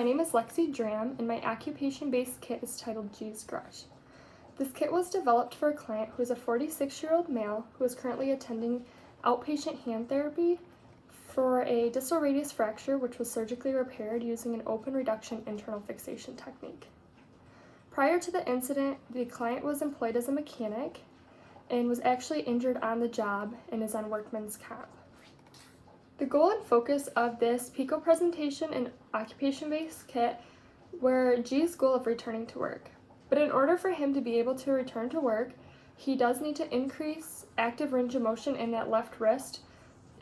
my name is Lexi Dram, and my occupation-based kit is titled G's Garage. This kit was developed for a client who is a 46-year-old male who is currently attending outpatient hand therapy for a distal radius fracture, which was surgically repaired using an open reduction internal fixation technique. Prior to the incident, the client was employed as a mechanic and was actually injured on the job and is on workman's comp. The goal and focus of this PICO presentation and occupation-based kit were G's goal of returning to work. But in order for him to be able to return to work, he does need to increase active range of motion in that left wrist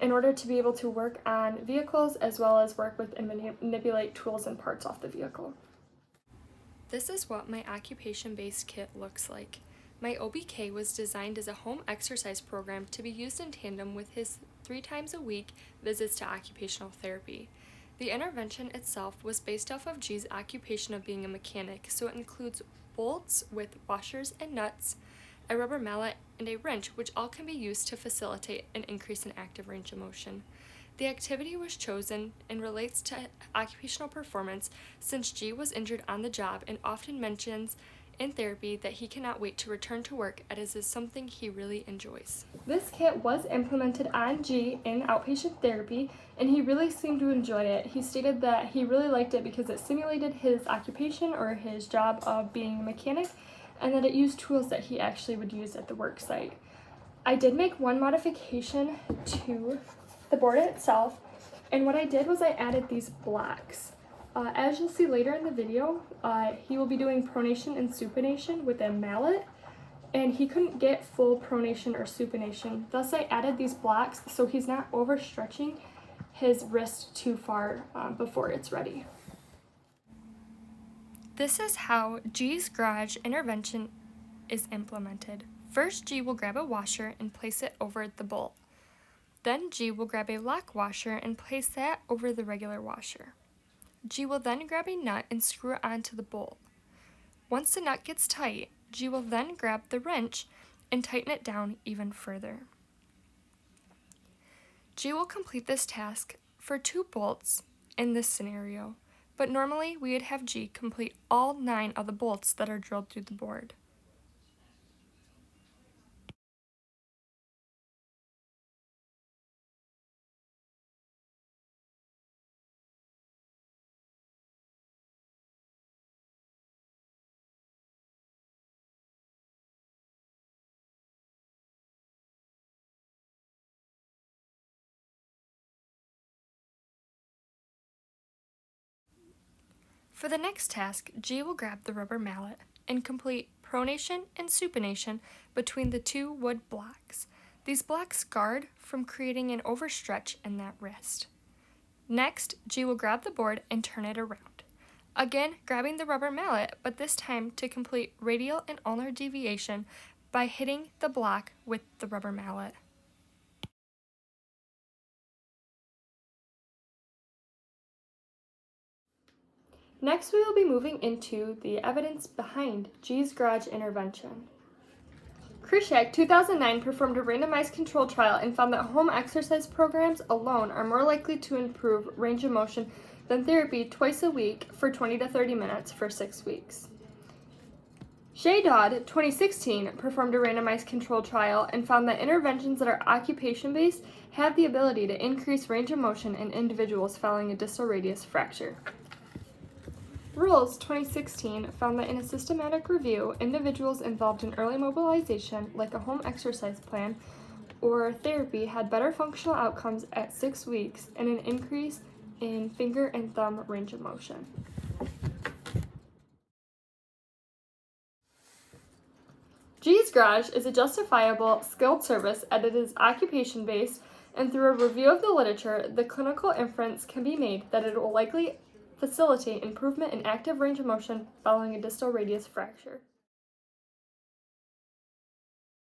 in order to be able to work on vehicles as well as work with and manipulate tools and parts off the vehicle. This is what my occupation-based kit looks like. My OBK was designed as a home exercise program to be used in tandem with his 3 times a week visits to occupational therapy. The intervention itself was based off of G's occupation of being a mechanic, so it includes bolts with washers and nuts, a rubber mallet, and a wrench, which all can be used to facilitate an increase in active range of motion. The activity was chosen and relates to occupational performance since G was injured on the job and often mentions in therapy that he cannot wait to return to work as it is something he really enjoys. This kit was implemented on G in outpatient therapy, and he really seemed to enjoy it. He stated that he really liked it because it simulated his occupation or his job of being a mechanic, and that it used tools that he actually would use at the work site. I did make one modification to the board itself, and what I did was I added these blocks. As you'll see later in the video, he will be doing pronation and supination with a mallet, and he couldn't get full pronation or supination. Thus, I added these blocks so he's not overstretching his wrist too far before it's ready. This is how G's Garage intervention is implemented. First, G will grab a washer and place it over the bolt. Then G will grab a lock washer and place that over the regular washer. G will then grab a nut and screw it onto the bolt. Once the nut gets tight, G will then grab the wrench and tighten it down even further. G will complete this task for 2 bolts in this scenario, but normally we would have G complete all 9 of the bolts that are drilled through the board. For the next task, G will grab the rubber mallet and complete pronation and supination between the 2 wood blocks. These blocks guard from creating an overstretch in that wrist. Next, G will grab the board and turn it around. Again, grabbing the rubber mallet, but this time to complete radial and ulnar deviation by hitting the block with the rubber mallet. Next, we will be moving into the evidence behind G's Garage intervention. Krishak, 2009, performed a randomized control trial and found that home exercise programs alone are more likely to improve range of motion than therapy twice a week for 20 to 30 minutes for 6 weeks. Shaydad, 2016, performed a randomized control trial and found that interventions that are occupation-based have the ability to increase range of motion in individuals following a distal radius fracture. Rules 2016 found that in a systematic review, individuals involved in early mobilization, like a home exercise plan or therapy, had better functional outcomes at 6 weeks and an increase in finger and thumb range of motion. G's Garage is a justifiable, skilled service as it is occupation-based, and through a review of the literature, the clinical inference can be made that it will likely facilitate improvement in active range of motion following a distal radius fracture.